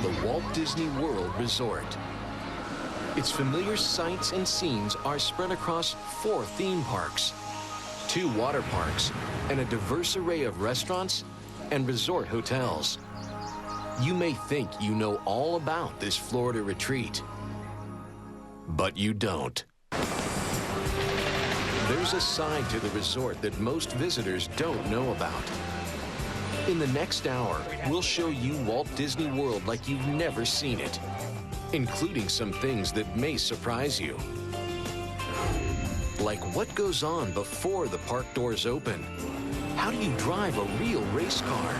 the Walt Disney World Resort. Its familiar sights and scenes are spread across 4 theme parks, 2 water parks, and a diverse array of restaurants and resort hotels. You may think you know all about this Florida retreat, but you don't. There's a side to the resort that most visitors don't know about. In the next hour, we'll show you Walt Disney World like you've never seen it, including some things that may surprise you. Like what goes on before the park doors open? How do you drive a real race car?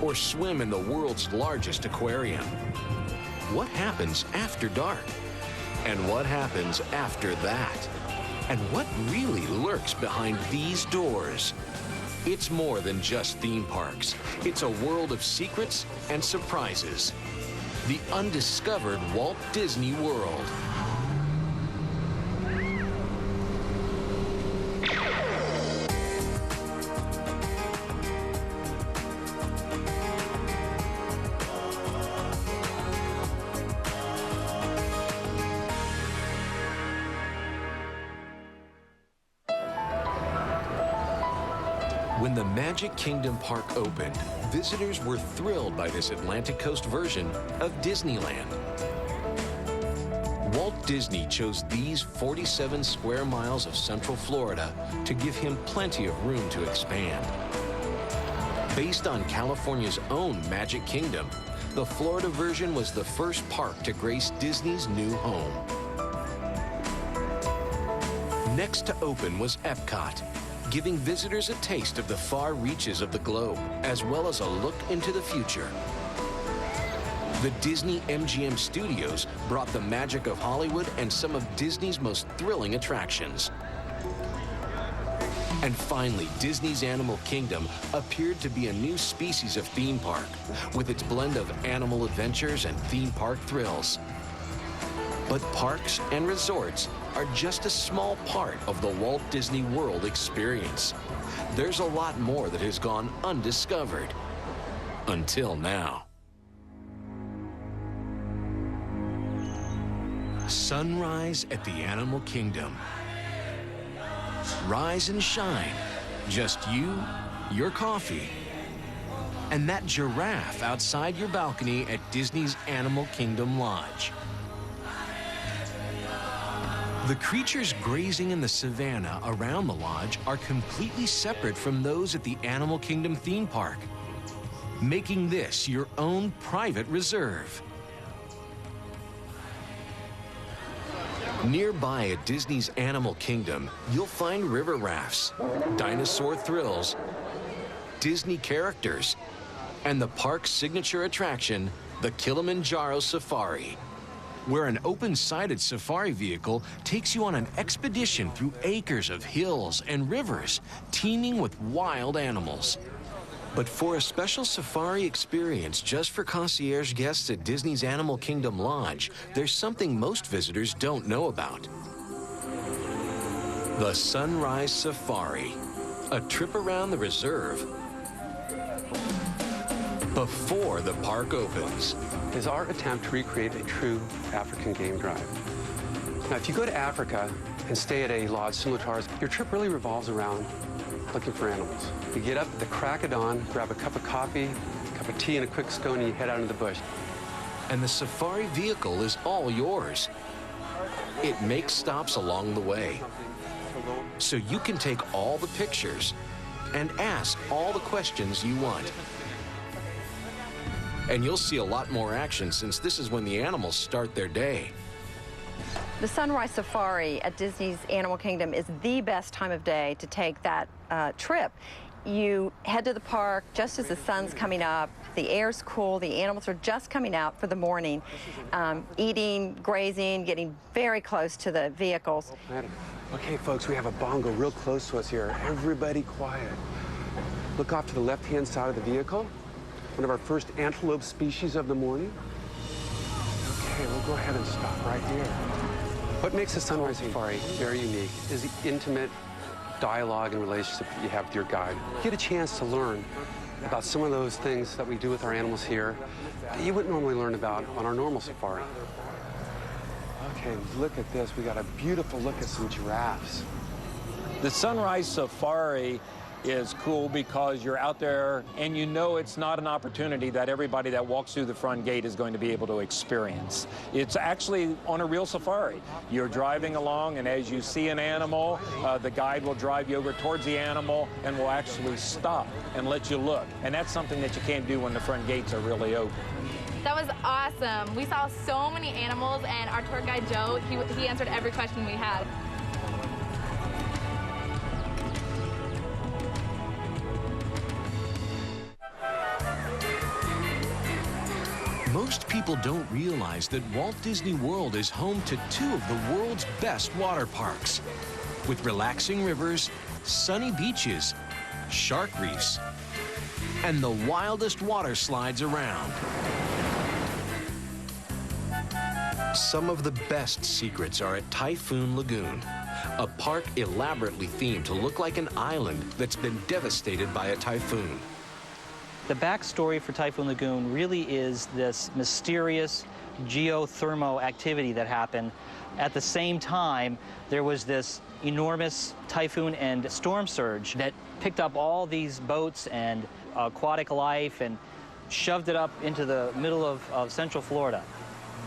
Or swim in the world's largest aquarium? What happens after dark? And what happens after that? And what really lurks behind these doors? It's more than just theme parks. It's a world of secrets and surprises. The Undiscovered Walt Disney World. When the Magic Kingdom Park opened, visitors were thrilled by this Atlantic Coast version of Disneyland. Walt Disney chose these 47 square miles of Central Florida to give him plenty of room to expand. Based on California's own Magic Kingdom, the Florida version was the first park to grace Disney's new home. Next to open was Epcot, giving visitors a taste of the far reaches of the globe, as well as a look into the future. The Disney MGM Studios brought the magic of Hollywood and some of Disney's most thrilling attractions. And finally, Disney's Animal Kingdom appeared to be a new species of theme park, with its blend of animal adventures and theme park thrills. But parks and resorts are just a small part of the Walt Disney World experience. There's a lot more that has gone undiscovered. Until now. Sunrise at the Animal Kingdom. Rise and shine. Just you, your coffee, and that giraffe outside your balcony at Disney's Animal Kingdom Lodge. The creatures grazing in the savannah around the lodge are completely separate from those at the Animal Kingdom theme park, making this your own private reserve. Nearby at Disney's Animal Kingdom, you'll find river rafts, dinosaur thrills, Disney characters, and the park's signature attraction, the Kilimanjaro Safari, where an open-sided safari vehicle takes you on an expedition through acres of hills and rivers teeming with wild animals. But for a special safari experience just for concierge guests at Disney's Animal Kingdom Lodge, there's something most visitors don't know about. The Sunrise Safari, a trip around the reserve before the park opens. Is our attempt to recreate a true African game drive. Now, if you go to Africa and stay at a lodge similar to ours, your trip really revolves around looking for animals. You get up at the crack of dawn, grab a cup of coffee, a cup of tea, and a quick scone, and you head out into the bush. And the safari vehicle is all yours. It makes stops along the way, so you can take all the pictures and ask all the questions you want. And you'll see a lot more action since this is when the animals start their day. The Sunrise Safari at Disney's Animal Kingdom is the best time of day to take that trip. You head to the park just as the sun's coming up, the air's cool, the animals are just coming out for the morning, eating, grazing, getting very close to the vehicles. Okay, folks, we have a bongo real close to us here. Everybody quiet. Look off to the left-hand side of the vehicle. One of our first antelope species of the morning. Okay, we'll go ahead and stop right here. What makes the Sunrise Safari very unique is the intimate dialogue and relationship that you have with your guide. You get a chance to learn about some of those things that we do with our animals here that you wouldn't normally learn about on our normal safari. Okay, look at this. We got a beautiful look at some giraffes. The sunrise safari is cool because you're out there and you know it's not an opportunity that everybody that walks through the front gate is going to be able to experience. It's actually on a real safari. You're driving along, and as you see an animal, the guide will drive you over towards the animal and will actually stop and let you look. And that's something that you can't do when the front gates are really open. That was awesome. We saw so many animals, and our tour guide, Joe, he answered every question we had. Most people don't realize that Walt Disney World is home to two of the world's best water parks, with relaxing rivers, sunny beaches, shark reefs, and the wildest water slides around. Some of the best secrets are at Typhoon Lagoon, a park elaborately themed to look like an island that's been devastated by a typhoon. The backstory for Typhoon Lagoon really is this mysterious geothermal activity that happened. At the same time, there was this enormous typhoon and storm surge that picked up all these boats and aquatic life and shoved it up into the middle of Central Florida.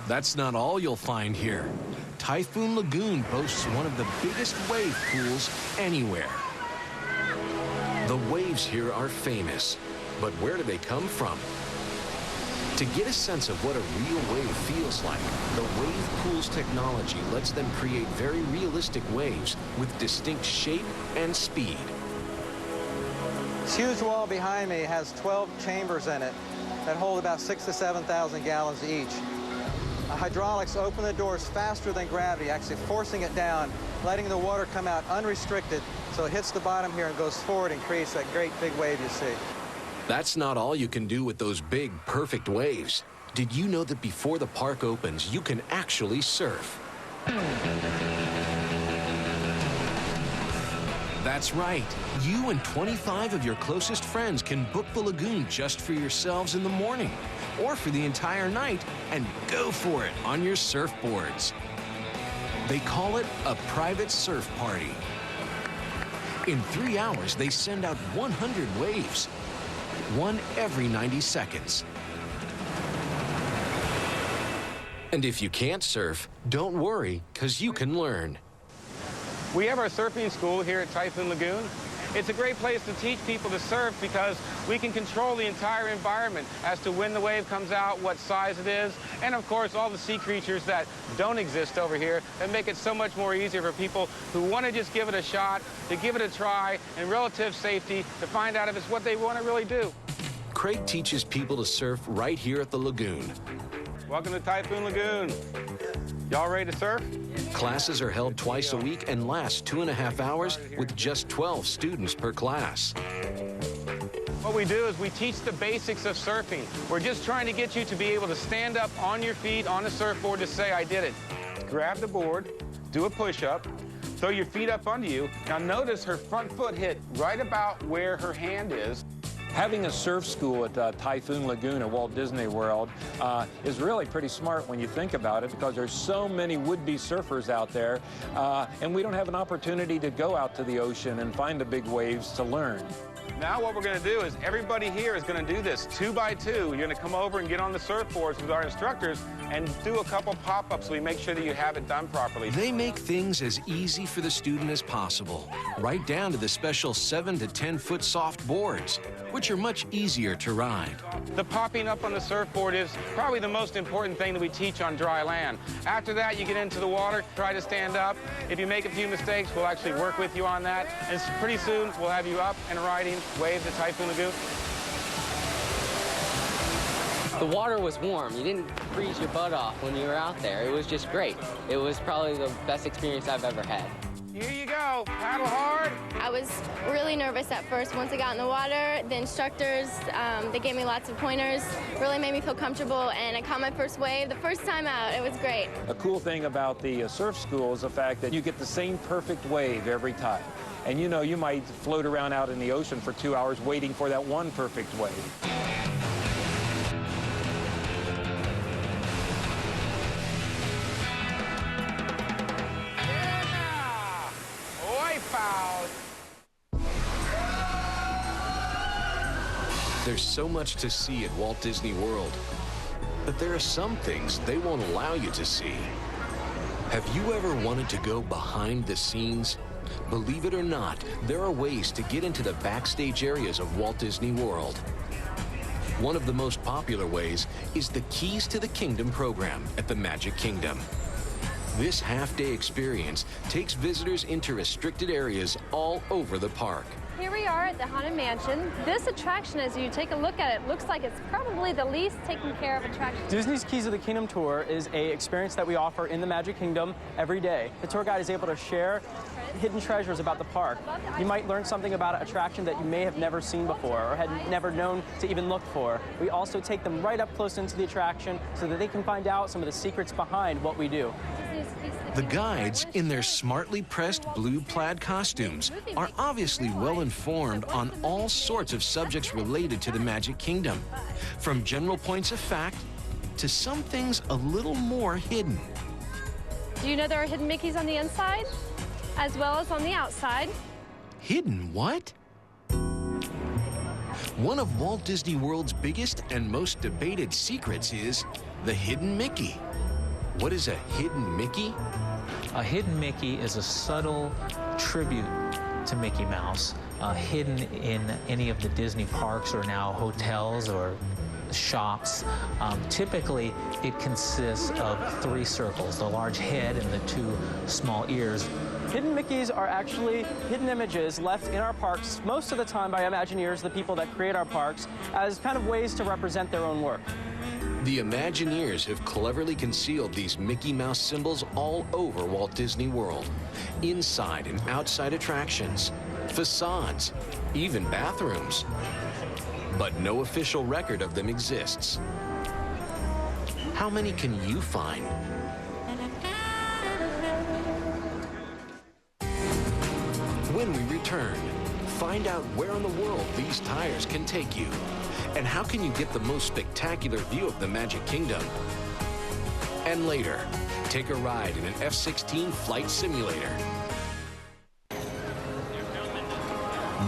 That's not all you'll find here. Typhoon Lagoon boasts one of the biggest wave pools anywhere. The waves here are famous. But where do they come from? To get a sense of what a real wave feels like, the Wave Pool's technology lets them create very realistic waves with distinct shape and speed. This huge wall behind me has 12 chambers in it that hold about 6,000 to 7,000 gallons each. The hydraulics open the doors faster than gravity, actually forcing it down, letting the water come out unrestricted so it hits the bottom here and goes forward and creates that great big wave you see. That's not all you can do with those big, perfect waves. Did you know that before the park opens, you can actually surf? That's right. You and 25 of your closest friends can book the lagoon just for yourselves in the morning, or for the entire night, and go for it on your surfboards. They call it a private surf party. In 3 hours, they send out 100 waves. One every 90 seconds. And if you can't surf, don't worry, because you can learn. We have our surfing school here at Typhoon Lagoon. It's a great place to teach people to surf because we can control the entire environment as to when the wave comes out, what size it is, and of course all the sea creatures that don't exist over here that make it so much more easier for people who want to just give it a shot, to give it a try in relative safety, to find out if it's what they want to really do. Craig teaches people to surf right here at the lagoon. Welcome to Typhoon Lagoon. Y'all ready to surf? Classes are held twice a week and last 2.5 hours with just 12 students per class. What we do is we teach the basics of surfing. We're just trying to get you to be able to stand up on your feet on the surfboard to say, I did it. Grab the board, do a push-up, throw your feet up under you. Now notice her front foot hit right about where her hand is. Having a surf school at Typhoon Lagoon at Walt Disney World is really pretty smart when you think about it, because there's so many would-be surfers out there, and we don't have an opportunity to go out to the ocean and find the big waves to learn. Now what we're going to do is everybody here is going to do this 2 by 2. You're going to come over and get on the surfboards with our instructors and do a couple pop-ups so we make sure that you have it done properly. They make things as easy for the student as possible, right down to the special 7 to 10 foot soft boards, which are much easier to ride. The popping up on the surfboard is probably the most important thing that we teach on dry land. After that, you get into the water, try to stand up. If you make a few mistakes, we'll actually work with you on that. And pretty soon, we'll have you up and riding waves at Typhoon Lagoon. The water was warm. You didn't freeze your butt off when you were out there. It was just great. It was probably the best experience I've ever had. Here you go. Paddle hard. I was really nervous at first. Once I got in the water, the instructors, they gave me lots of pointers, really made me feel comfortable, and I caught my first wave the first time out. It was great. A cool thing about the surf school is the fact that you get the same perfect wave every time. And you know, you might float around out in the ocean for 2 hours waiting for that one perfect wave. There's so much to see at Walt Disney World, but there are some things they won't allow you to see. Have you ever wanted to go behind the scenes? Believe it or not, there are ways to get into the backstage areas of Walt Disney World. One of the most popular ways is the Keys to the Kingdom program at the Magic Kingdom. This half-day experience takes visitors into restricted areas all over the park. Here we are at the Haunted Mansion. This attraction, as you take a look at it, looks like it's probably the least taken care of attraction. Disney's Keys of the Kingdom tour is an experience that we offer in the Magic Kingdom every day. The tour guide is able to share hidden treasures about the park. You might learn something about an attraction that you may have never seen before or had never known to even look for. We also take them right up close into the attraction so that they can find out some of the secrets behind what we do. The guides, in their smartly pressed blue plaid costumes, are obviously well informed on all sorts of subjects related to the Magic Kingdom, from general points of fact to some things a little more hidden. Do you know there are hidden Mickeys on the inside as well as on the outside? Hidden what? One of Walt Disney World's biggest and most debated secrets is the hidden Mickey. What is a hidden Mickey? A hidden Mickey is a subtle tribute to Mickey Mouse, hidden in any of the Disney parks or now hotels or shops. Typically, it consists of 3 circles, the large head and the 2 small ears. Hidden Mickeys are actually hidden images left in our parks most of the time by Imagineers, the people that create our parks, as kind of ways to represent their own work. The Imagineers have cleverly concealed these Mickey Mouse symbols all over Walt Disney World, inside and outside attractions, facades, even bathrooms. But no official record of them exists. How many can you find? When we return, find out where in the world these tires can take you. And how can you get the most spectacular view of the Magic Kingdom? And later, take a ride in an F-16 flight simulator.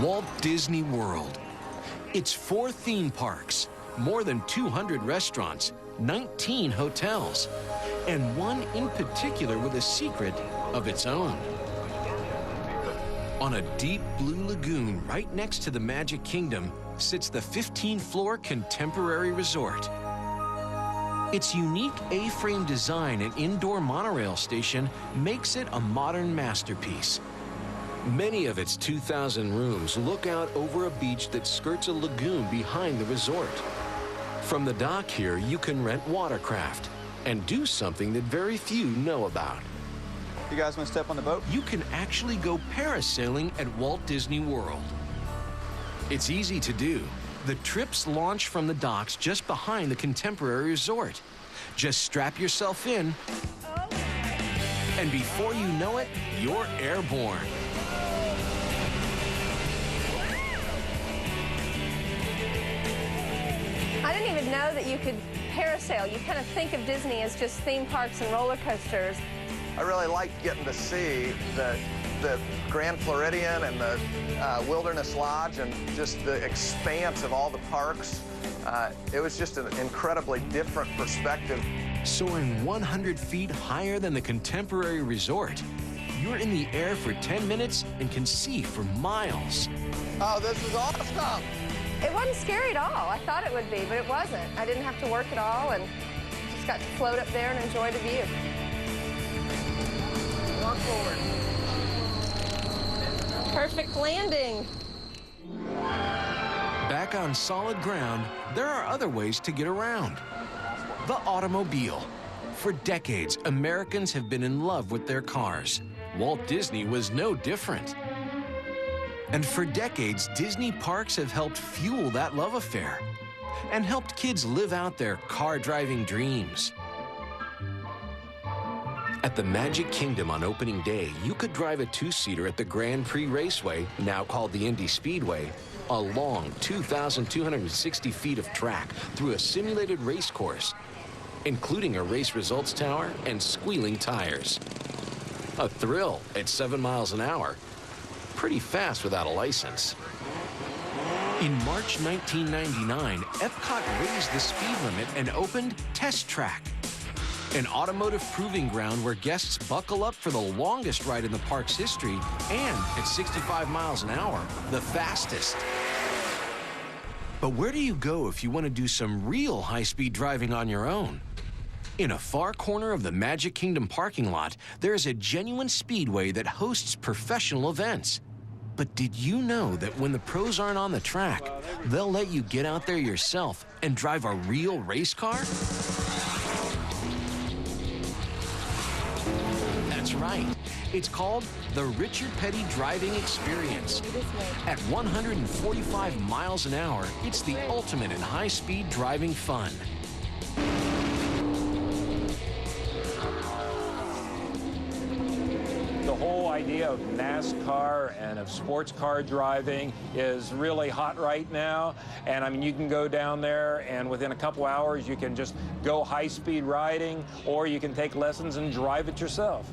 Walt Disney World. It's 4 theme parks, more than 200 restaurants, 19 hotels, and one in particular with a secret of its own. On a deep blue lagoon right next to the Magic Kingdom sits the 15-floor Contemporary Resort. Its unique A-frame design and indoor monorail station makes it a modern masterpiece. Many of its 2,000 rooms look out over a beach that skirts a lagoon behind the resort. From the dock here, you can rent watercraft and do something that very few know about. You guys want to step on the boat? You can actually go parasailing at Walt Disney World. It's easy to do. The trips launch from the docks just behind the Contemporary Resort. Just strap yourself in, and before you know it, you're airborne. I didn't even know that you could parasail. You kind of think of Disney as just theme parks and roller coasters. I really liked getting to see the Grand Floridian and the Wilderness Lodge and just the expanse of all the parks. It was just an incredibly different perspective. Soaring 100 feet higher than the Contemporary Resort, you're in the air for 10 minutes and can see for miles. Oh, this is awesome! It wasn't scary at all. I thought it would be, but it wasn't. I didn't have to work at all and just got to float up there and enjoy the view. Walk forward. Perfect landing. Back on solid ground, there are other ways to get around. The automobile. For decades, Americans have been in love with their cars. Walt Disney was no different. And for decades, Disney parks have helped fuel that love affair and helped kids live out their car-driving dreams. At the Magic Kingdom on opening day, you could drive a two-seater at the Grand Prix Raceway, now called the Indy Speedway, a long 2,260 feet of track through a simulated race course, including a race results tower and squealing tires. A thrill at 7 miles an hour. Pretty fast without a license. In March 1999, Epcot raised the speed limit and opened Test Track, an automotive proving ground where guests buckle up for the longest ride in the park's history and, at 65 miles an hour, the fastest. But where do you go if you want to do some real high-speed driving on your own? In a far corner of the Magic Kingdom parking lot, there is a genuine speedway that hosts professional events. But did you know that when the pros aren't on the track, they'll let you get out there yourself and drive a real race car? That's right. It's called the Richard Petty Driving Experience. At 145 miles an hour, it's the ultimate in high-speed driving fun. The whole idea of NASCAR and of sports car driving is really hot right now. And I mean, you can go down there and within a couple hours, you can just go high-speed riding, or you can take lessons and drive it yourself.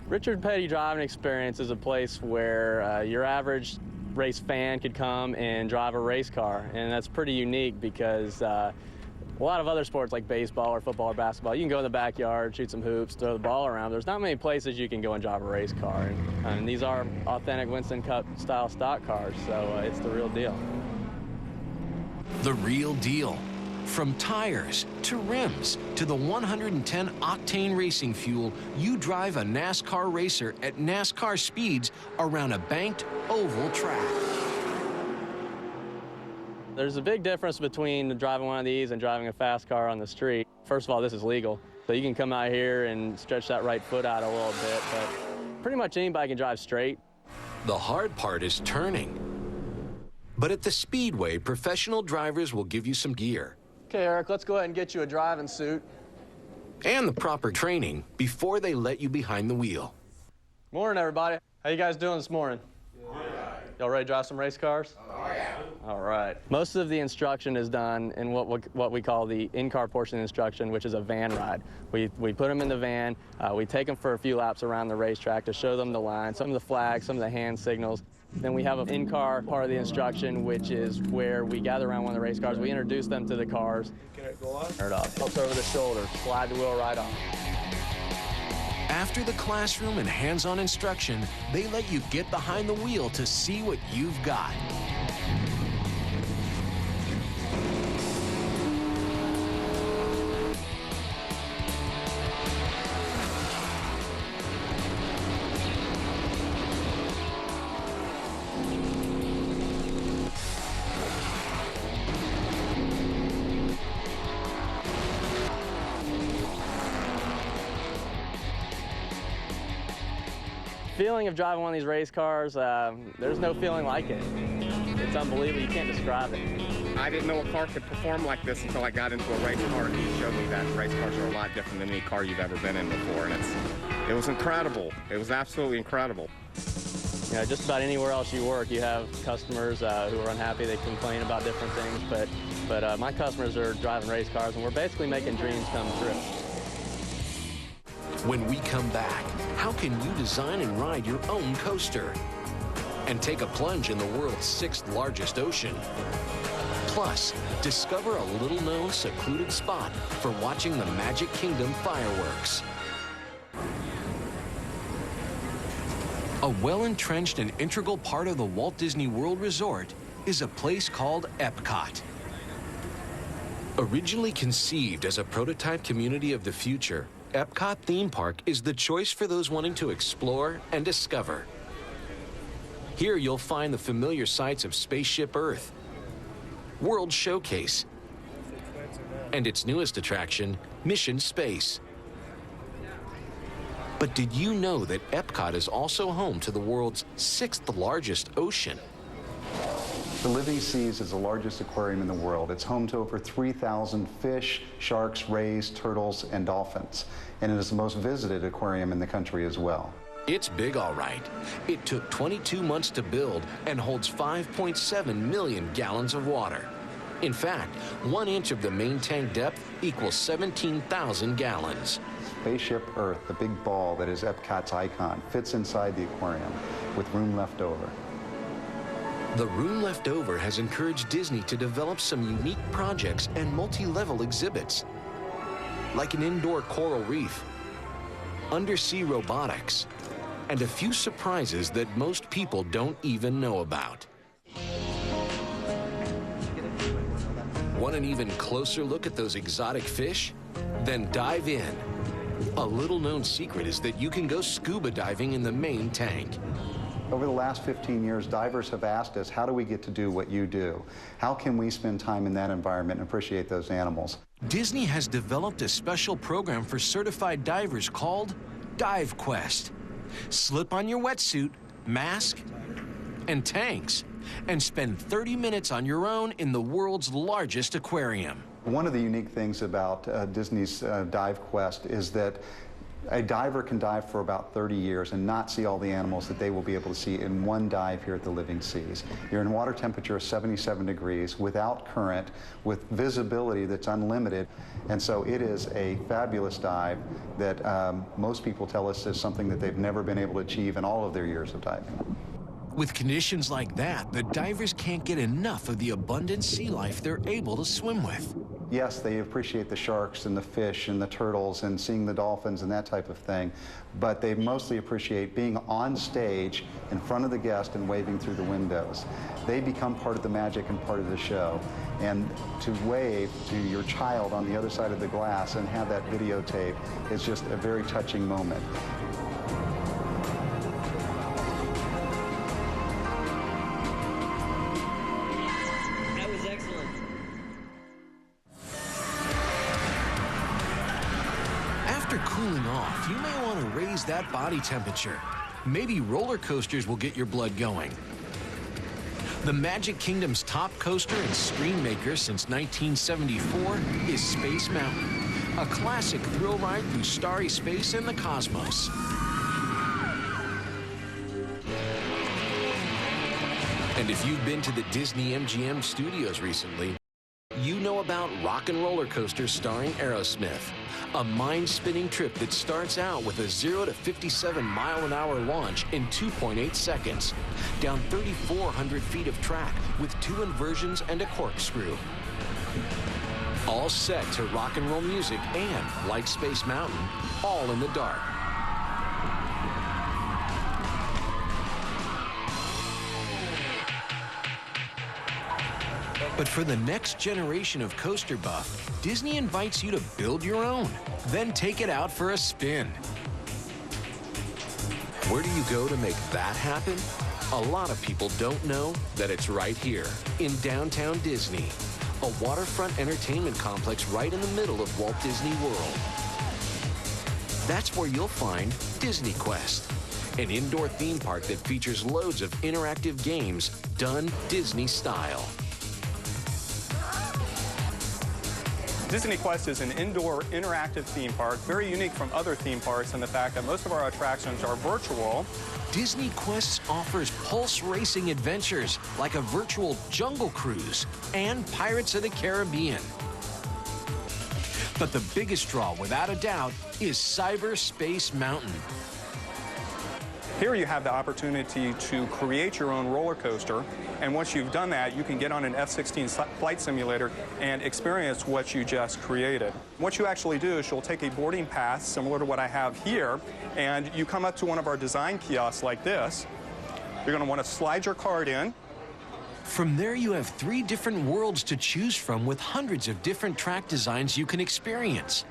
Richard Petty Driving Experience is a place where your average race fan could come and drive a race car. And that's pretty unique because a lot of other sports like baseball or football or basketball, you can go in the backyard, shoot some hoops, throw the ball around. There's not many places you can go and drive a race car. And these are authentic Winston Cup style stock cars, so it's the real deal. The real deal. From tires to rims to the 110 octane racing fuel, you drive a NASCAR racer at NASCAR speeds around a banked oval track. There's a big difference between driving one of these and driving a fast car on the street. First of all, this is legal, so you can come out here and stretch that right foot out a little bit, but pretty much anybody can drive straight. The hard part is turning. But at the Speedway, professional drivers will give you some gear. Okay, Eric, let's go ahead and get you a driving suit. And the proper training before they let you behind the wheel. Morning, everybody. How you guys doing this morning? Y'all ready to drive some race cars? Oh, yeah. All right. Most of the instruction is done in what we call the in-car portion of the instruction, which is a van ride. We put them in the van, we take them for a few laps around the racetrack to show them the line, some of the flags, some of the hand signals. Then we have an in-car part of the instruction, which is where we gather around one of the race cars. We introduce them to the cars. Can it go off? Turn it off. Helps over the shoulder. Slide the wheel right off. After the classroom and hands-on instruction, they let you get behind the wheel to see what you've got. Feeling of driving one of these race cars, there's no feeling like it. It's unbelievable, you can't describe it. I didn't know a car could perform like this until I got into a race car, and he showed me that race cars are a lot different than any car you've ever been in before, and it was incredible. It was absolutely incredible. You know, just about anywhere else you work, you have customers who are unhappy, they complain about different things, but my customers are driving race cars, and we're basically making dreams come true. When we come back, how can you design and ride your own coaster? And take a plunge in the world's 6th largest ocean. Plus, discover a little-known secluded spot for watching the Magic Kingdom fireworks. A well-entrenched and integral part of the Walt Disney World Resort is a place called Epcot. Originally conceived as a prototype community of the future, Epcot Theme Park is the choice for those wanting to explore and discover. Here you'll find the familiar sights of Spaceship Earth, World Showcase, and its newest attraction, Mission Space. But did you know that Epcot is also home to the world's 6th largest ocean? The Living Seas is the largest aquarium in the world. It's home to over 3,000 fish, sharks, rays, turtles, and dolphins. And it is the most visited aquarium in the country as well. It's big, all right. It took 22 months to build and holds 5.7 million gallons of water. In fact, 1 inch of the main tank depth equals 17,000 gallons. Spaceship Earth, the big ball that is Epcot's icon, fits inside the aquarium with room left over. The room left over has encouraged Disney to develop some unique projects and multi-level exhibits, like an indoor coral reef, undersea robotics, and a few surprises that most people don't even know about. Want an even closer look at those exotic fish? Then dive in. A little-known secret is that you can go scuba diving in the main tank. Over the last 15 years, divers have asked us, how do we get to do what you do? How can we spend time in that environment and appreciate those animals? Disney has developed a special program for certified divers called Dive Quest. Slip on your wetsuit, mask, and tanks, and spend 30 minutes on your own in the world's largest aquarium. One of the unique things about Disney's Dive Quest is that a diver can dive for about 30 years and not see all the animals that they will be able to see in one dive here at the Living Seas. You're in water temperature of 77 degrees, without current, with visibility that's unlimited. And so it is a fabulous dive that most people tell us is something that they've never been able to achieve in all of their years of diving. With conditions like that, the divers can't get enough of the abundant sea life they're able to swim with. Yes, they appreciate the sharks and the fish and the turtles and seeing the dolphins and that type of thing, but they mostly appreciate being on stage in front of the guest and waving through the windows. They become part of the magic and part of the show. And to wave to your child on the other side of the glass and have that videotape is just a very touching moment. After cooling off, you may want to raise that body temperature. Maybe roller coasters will get your blood going. The Magic Kingdom's top coaster and screen maker since 1974 is Space Mountain, a classic thrill ride through starry space and the cosmos. And if you've been to the Disney MGM studios recently, you know about Rock and Roller Coaster starring Aerosmith, a mind-spinning trip that starts out with a 0 to 57-mile-an-hour launch in 2.8 seconds, down 3,400 feet of track with 2 inversions and a corkscrew. All set to rock and roll music and, like Space Mountain, all in the dark. But for the next generation of coaster buff, Disney invites you to build your own, then take it out for a spin. Where do you go to make that happen? A lot of people don't know that it's right here in downtown Disney, a waterfront entertainment complex right in the middle of Walt Disney World. That's where you'll find Disney Quest, an indoor theme park that features loads of interactive games done Disney style. Disney Quest is an indoor interactive theme park, very unique from other theme parks in the fact that most of our attractions are virtual. Disney Quest offers pulse racing adventures like a virtual jungle cruise and Pirates of the Caribbean. But the biggest draw, without a doubt, is Cyberspace Mountain. Here you have the opportunity to create your own roller coaster, and once you've done that, you can get on an F-16 flight simulator and experience what you just created. What you actually do is you'll take a boarding pass similar to what I have here, and you come up to one of our design kiosks like this. You're going to want to slide your card in. From there, you have 3 different worlds to choose from with hundreds of different track designs you can experience.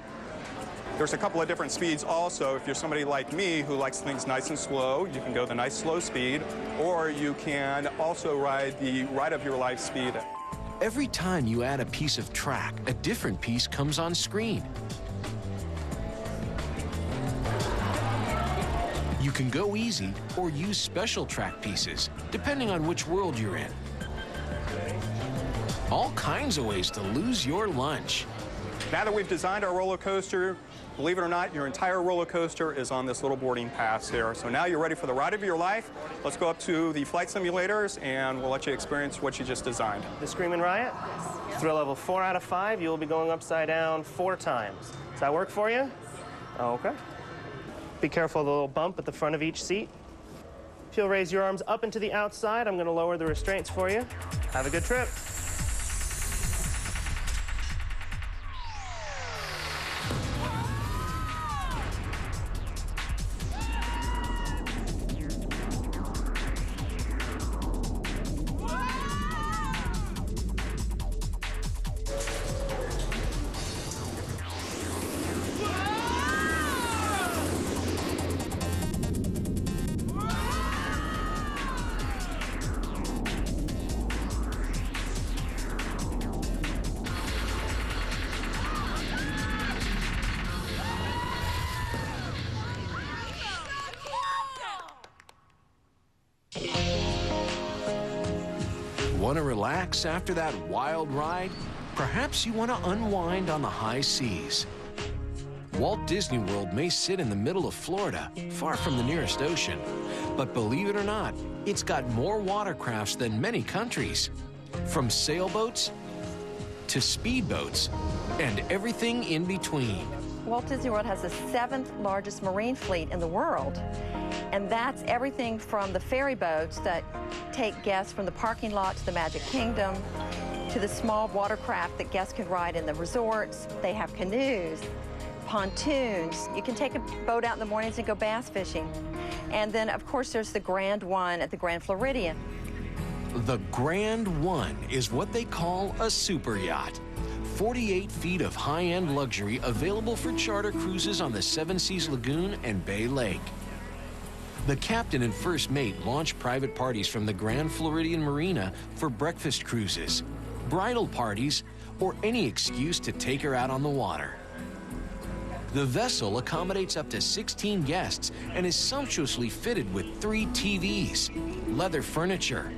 There's a couple of different speeds also. If you're somebody like me who likes things nice and slow, you can go the nice slow speed, or you can also ride the ride of your life speed. Every time you add a piece of track, a different piece comes on screen. You can go easy or use special track pieces, depending on which world you're in. All kinds of ways to lose your lunch. Now that we've designed our roller coaster, believe it or not, your entire roller coaster is on this little boarding pass here. So now you're ready for the ride of your life. Let's go up to the flight simulators and we'll let you experience what you just designed. The Screamin' Riot? Yes. Thrill level 4 out of 5. You'll be going upside down 4 times. Does that work for you? Okay. Be careful of the little bump at the front of each seat. If you'll raise your arms up and to the outside, I'm going to lower the restraints for you. Have a good trip. Want to relax after that wild ride? Perhaps you want to unwind on the high seas. Walt Disney World may sit in the middle of Florida, far from the nearest ocean. But believe it or not, it's got more watercrafts than many countries. From sailboats to speedboats and everything in between. Walt Disney World has the 7th largest marine fleet in the world. And that's everything from the ferry boats that take guests from the parking lot to the Magic Kingdom, to the small watercraft that guests can ride in the resorts. They have canoes, pontoons. You can take a boat out in the mornings and go bass fishing. And then, of course, there's the Grand One at the Grand Floridian. The Grand One is what they call a super yacht. 48 feet of high-end luxury available for charter cruises on the Seven Seas Lagoon and Bay Lake. The captain and first mate launch private parties from the Grand Floridian Marina for breakfast cruises, bridal parties, or any excuse to take her out on the water. The vessel accommodates up to 16 guests and is sumptuously fitted with 3 TVs, leather furniture,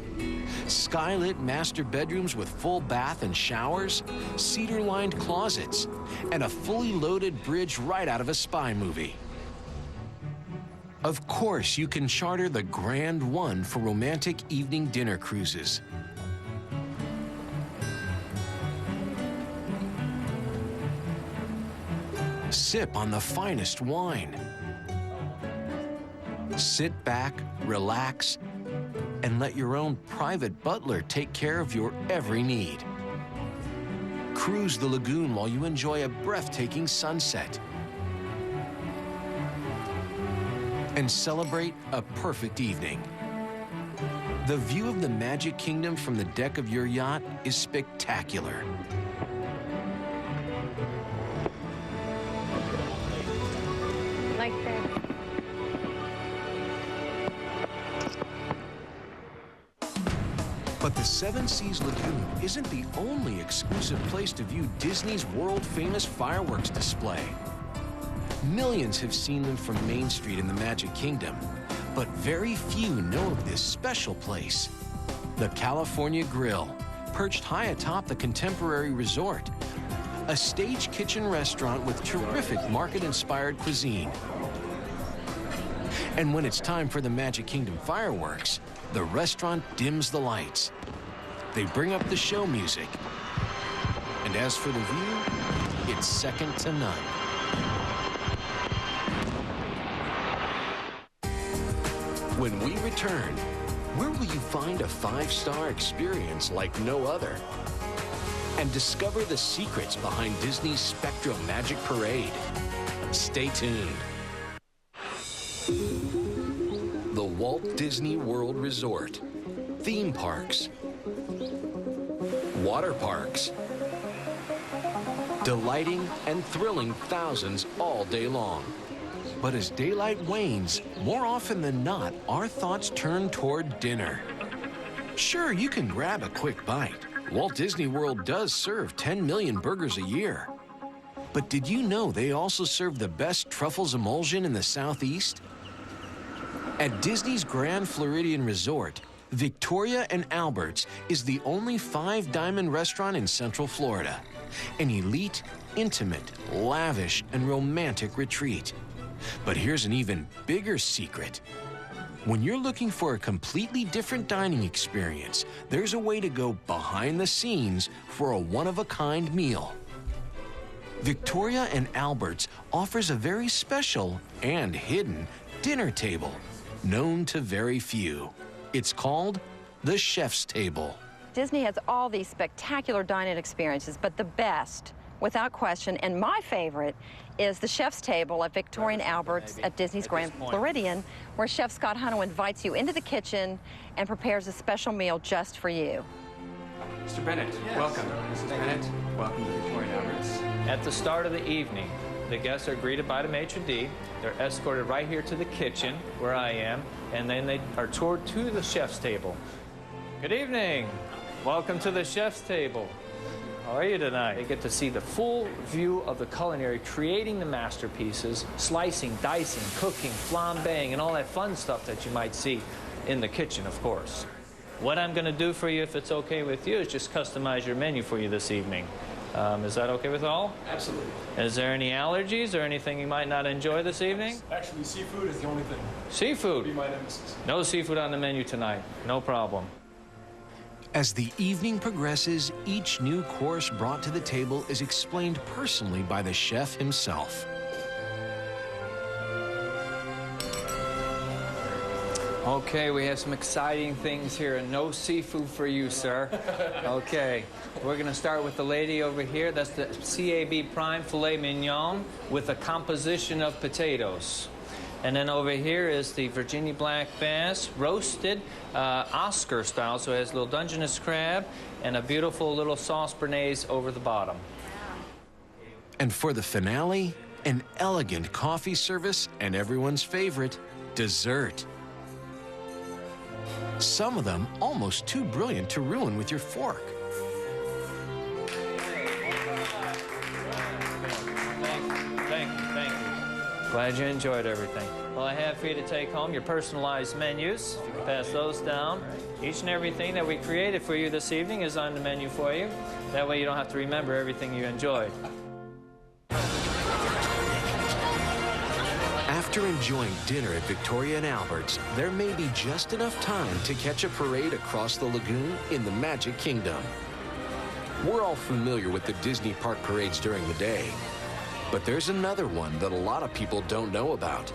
skylit master bedrooms with full bath and showers, cedar-lined closets, and a fully loaded bridge right out of a spy movie. Of course, you can charter the Grand One for romantic evening dinner cruises. Sip on the finest wine. Sit back, relax, and let your own private butler take care of your every need. Cruise the lagoon while you enjoy a breathtaking sunset. And celebrate a perfect evening. The view of the Magic Kingdom from the deck of your yacht is spectacular. Like this. But the Seven Seas Lagoon isn't the only exclusive place to view Disney's world-famous fireworks display. Millions have seen them from Main Street in the Magic Kingdom, but very few know of this special place. The California Grill, perched high atop the contemporary resort. A stage kitchen restaurant with terrific market-inspired cuisine. And when it's time for the Magic Kingdom fireworks, the restaurant dims the lights. They bring up the show music. And as for the view, it's second to none. When we return, where will you find a 5-star experience like no other? And discover the secrets behind Disney's Spectral Magic Parade. Stay tuned. The Walt Disney World Resort. Theme parks. Water parks. Delighting and thrilling thousands all day long. But as daylight wanes, more often than not, our thoughts turn toward dinner. Sure, you can grab a quick bite. Walt Disney World does serve 10 million burgers a year. But did you know they also serve the best truffles emulsion in the Southeast? At Disney's Grand Floridian Resort, Victoria and Albert's is the only 5-diamond restaurant in Central Florida. An elite, intimate, lavish, and romantic retreat. But here's an even bigger secret. When you're looking for a completely different dining experience, there's a way to go behind the scenes for a one-of-a-kind meal. Victoria and Albert's offers a very special and hidden dinner table, known to very few. It's called the Chef's Table. Disney has all these spectacular dining experiences, but the best, without question, and my favorite, is the Chef's Table at Victoria and Albert's at Disney's Grand Floridian, where Chef Scott Hunnell invites you into the kitchen and prepares a special meal just for you. Mr. Bennett, welcome. Mrs. Bennett, welcome to Victoria and Albert's. At the start of the evening, the guests are greeted by the maitre d'. They're escorted right here to the kitchen, where I am, and then they are toured to the Chef's Table. Good evening. Welcome to the Chef's Table. How are you tonight? They get to see the full view of the culinary, creating the masterpieces, slicing, dicing, cooking, flambeing, and all that fun stuff that you might see in the kitchen, of course. What I'm going to do for you, if it's okay with you, is just customize your menu for you this evening. Is that okay with all? Absolutely. Is there any allergies or anything you might not enjoy this evening? Actually, seafood is the only thing. Seafood? Be my nemesis. No seafood on the menu tonight. No problem. As the evening progresses, each new course brought to the table is explained personally by the chef himself. Okay, we have some exciting things here, and no seafood for you, sir. Okay, we're going to start with the lady over here. That's the CAB Prime Filet Mignon with a composition of potatoes. And then over here is the Virginia Black Bass, roasted Oscar style, so it has a little Dungeness crab and a beautiful little sauce béarnaise over the bottom. And for the finale, an elegant coffee service and everyone's favorite, dessert. Some of them almost too brilliant to ruin with your fork. Thank you. Glad you enjoyed everything. Well, I have for you to take home your personalized menus. If you can pass those down. Each and everything that we created for you this evening is on the menu for you. That way you don't have to remember everything you enjoyed. After enjoying dinner at Victoria and Albert's, there may be just enough time to catch a parade across the lagoon in the Magic Kingdom. We're all familiar with the Disney park parades during the day, but there's another one that a lot of people don't know about.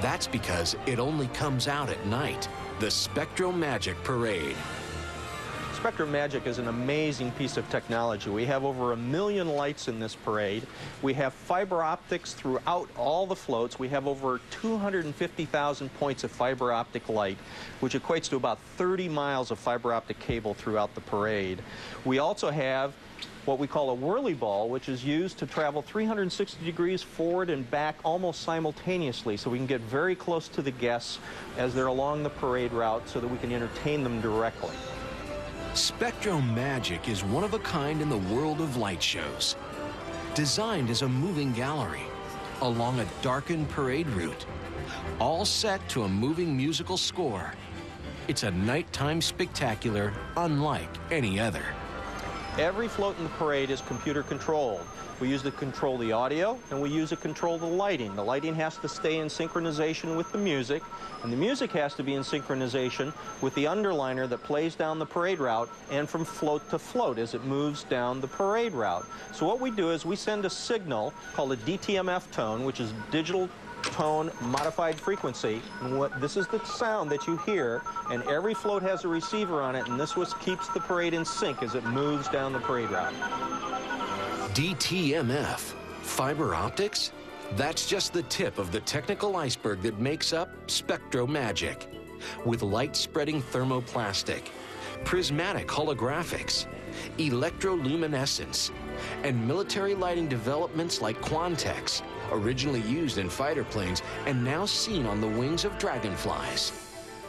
That's because it only comes out at night, the Spectro Magic Parade. Spectrum Magic is an amazing piece of technology. We have over 1 million lights in this parade. We have fiber optics throughout all the floats. We have over 250,000 points of fiber optic light, which equates to about 30 miles of fiber optic cable throughout the parade. We also have what we call a whirly ball, which is used to travel 360 degrees forward and back almost simultaneously, so we can get very close to the guests as they're along the parade route so that we can entertain them directly. Spectro Magic is one of a kind in the world of light shows. Designed as a moving gallery along a darkened parade route, all set to a moving musical score. It's a nighttime spectacular unlike any other. Every float in the parade is computer controlled. We use it to control the audio, and we use it to control the lighting. The lighting has to stay in synchronization with the music, and the music has to be in synchronization with the underliner that plays down the parade route and from float to float as it moves down the parade route. So what we do is we send a signal called a DTMF tone, which is digital tone modified frequency, and this is the sound that you hear, and every float has a receiver on it, and this keeps the parade in sync as it moves down the parade route. DTMF, fiber optics? That's just the tip of the technical iceberg that makes up Spectro Magic. With light-spreading thermoplastic, prismatic holographics, electroluminescence, and military lighting developments like Quantex, originally used in fighter planes and now seen on the wings of dragonflies.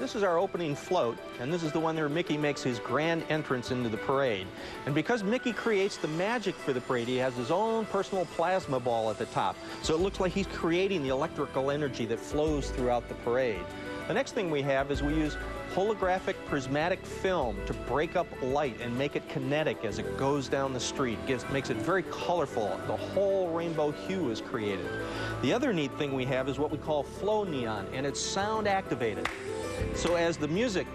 This is our opening float, and this is the one where Mickey makes his grand entrance into the parade. And because Mickey creates the magic for the parade, he has his own personal plasma ball at the top. So it looks like he's creating the electrical energy that flows throughout the parade. The next thing we have is we use holographic prismatic film to break up light and make it kinetic as it goes down the street. Makes it very colorful. The whole rainbow hue is created. The other neat thing we have is what we call flow neon, and it's sound activated. So as the music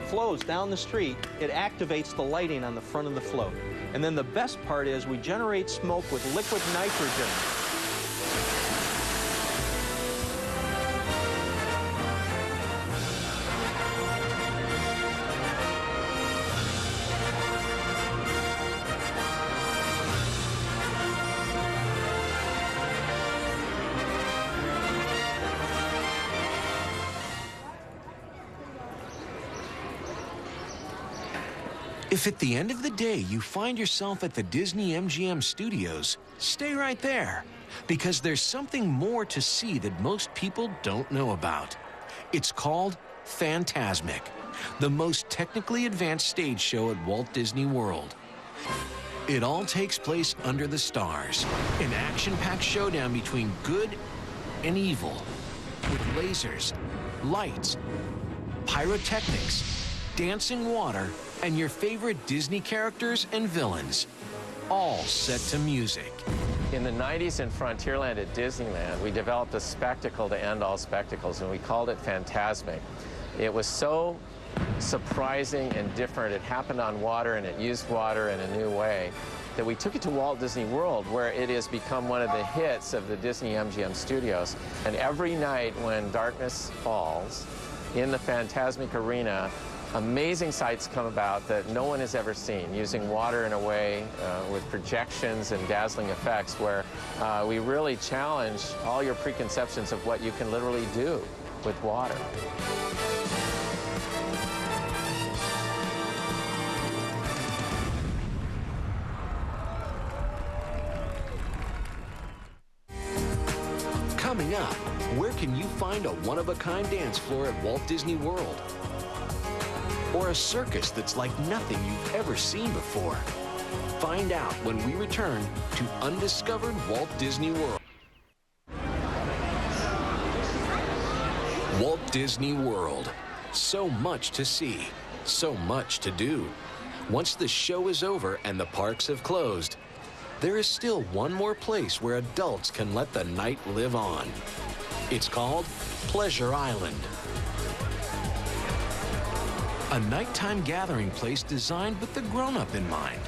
flows down the street, it activates the lighting on the front of the float. And then the best part is we generate smoke with liquid nitrogen. If at the end of the day you find yourself at the Disney MGM studios, stay right there, because there's something more to see that most people don't know about. It's called Fantasmic, the most technically advanced stage show at Walt Disney World. It all takes place under the stars, an action-packed showdown between good and evil, with lasers, lights, pyrotechnics, dancing water, and your favorite Disney characters and villains, all set to music. In the 90s in Frontierland at Disneyland, we developed a spectacle to end all spectacles, and we called it Fantasmic. It was so surprising and different. It happened on water, and it used water in a new way, that we took it to Walt Disney World, where it has become one of the hits of the Disney MGM studios. And every night when darkness falls in the Fantasmic arena, amazing sights come about that no one has ever seen, using water in a way with projections and dazzling effects where we really challenge all your preconceptions of what you can literally do with water. Coming up, where can you find a one-of-a-kind dance floor at Walt Disney World? Or a circus that's like nothing you've ever seen before? Find out when we return to Undiscovered Walt Disney World. Walt Disney World. So much to see, so much to do. Once the show is over and the parks have closed, there is still one more place where adults can let the night live on. It's called Pleasure Island. A nighttime gathering place designed with the grown-up in mind.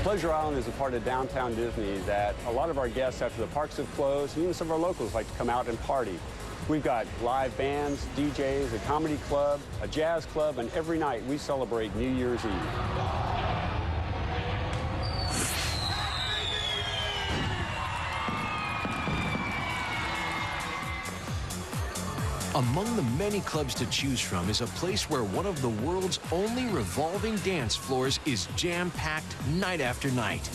Pleasure Island is a part of downtown Disney that a lot of our guests, after the parks have closed, and even some of our locals, like to come out and party. We've got live bands, DJs, a comedy club, a jazz club, and every night we celebrate New Year's Eve. Among the many clubs to choose from is a place where one of the world's only revolving dance floors is jam-packed night after night.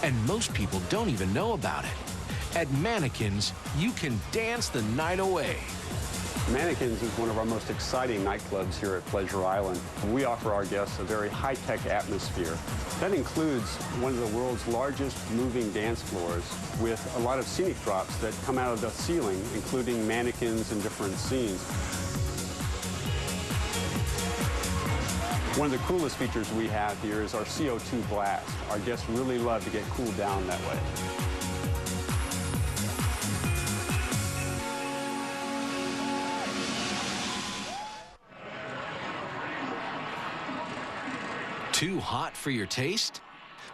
And most people don't even know about it. At Mannequins, you can dance the night away. Mannequins is one of our most exciting nightclubs here at Pleasure Island. We offer our guests a very high-tech atmosphere. That includes one of the world's largest moving dance floors with a lot of scenic drops that come out of the ceiling, including mannequins and different scenes. One of the coolest features we have here is our CO2 blast. Our guests really love to get cooled down that way. Too hot for your taste?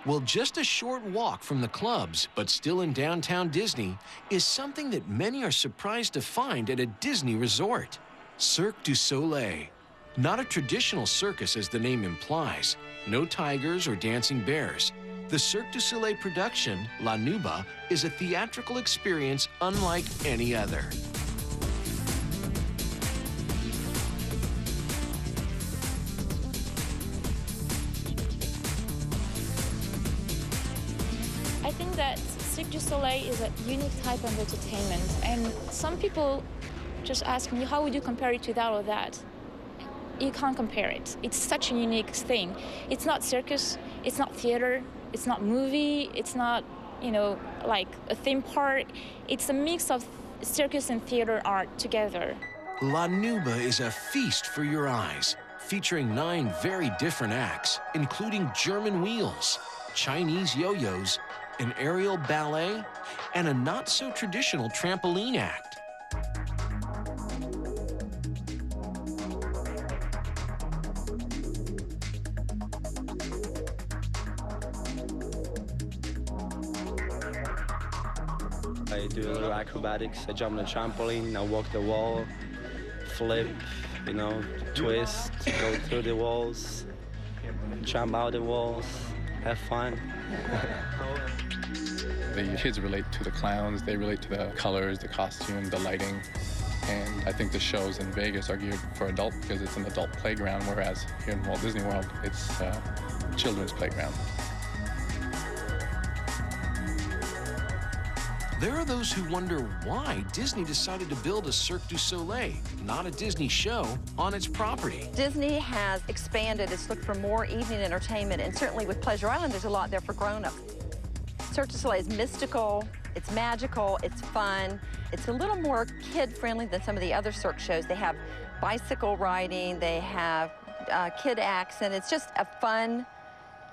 Well, just a short walk from the clubs, but still in downtown Disney, is something that many are surprised to find at a Disney resort. Cirque du Soleil. Not a traditional circus as the name implies. No tigers or dancing bears. The Cirque du Soleil production, La Nuba, is a theatrical experience unlike any other. I think that Cirque du Soleil is a unique type of entertainment, and some people just ask me, how would you compare it to that or that? You can't compare it. It's such a unique thing. It's not circus, it's not theater, it's not movie, it's not, like a theme park. It's a mix of circus and theater are together. La Nuba is a feast for your eyes, featuring 9 very different acts, including German wheels, Chinese yo-yos, an aerial ballet, and a not-so-traditional trampoline act. I do a little acrobatics. I jump on a trampoline, I walk the wall, flip, you know, twist, go through the walls, jump out the walls, have fun. The kids relate to the clowns, they relate to the colors, the costume, the lighting. And I think the shows in Vegas are geared for adults because it's an adult playground, whereas here in Walt Disney World, it's a children's playground. There are those who wonder why Disney decided to build a Cirque du Soleil, not a Disney show, on its property. Disney has expanded its look for more evening entertainment, and certainly with Pleasure Island, there's a lot there for grown-ups. Cirque du Soleil is mystical, it's magical, it's fun, it's a little more kid-friendly than some of the other Cirque shows. They have bicycle riding, they have kid acts, and it's just a fun,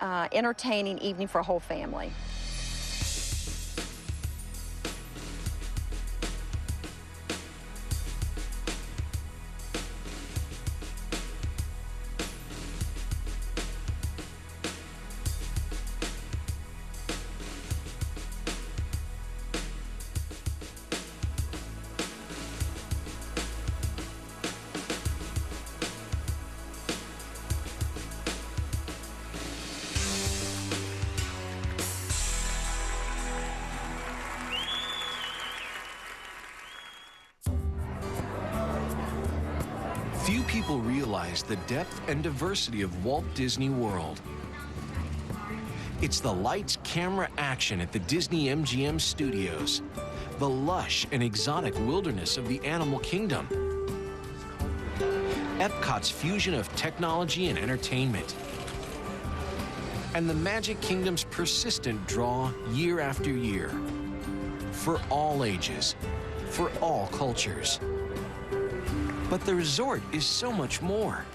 entertaining evening for a whole family. Few people realize the depth and diversity of Walt Disney World. It's the lights, camera, action at the Disney MGM studios, the lush and exotic wilderness of the Animal Kingdom, Epcot's fusion of technology and entertainment, and the Magic Kingdom's persistent draw year after year. For all ages, for all cultures. But the resort is so much more.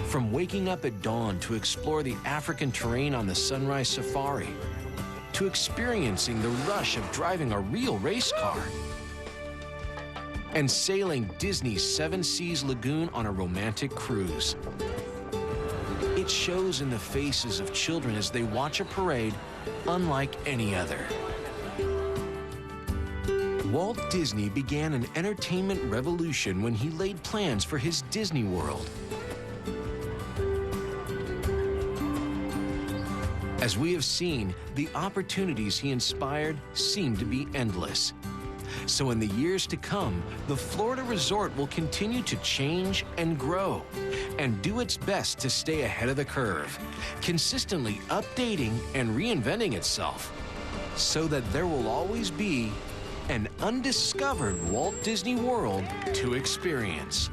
From waking up at dawn to explore the African terrain on the Sunrise Safari, to experiencing the rush of driving a real race car, and sailing Disney's Seven Seas Lagoon on a romantic cruise. It shows in the faces of children as they watch a parade unlike any other. Walt Disney began an entertainment revolution when he laid plans for his Disney World. As we have seen, the opportunities he inspired seem to be endless. So in the years to come, the Florida resort will continue to change and grow and do its best to stay ahead of the curve, consistently updating and reinventing itself so that there will always be an undiscovered Walt Disney World to experience.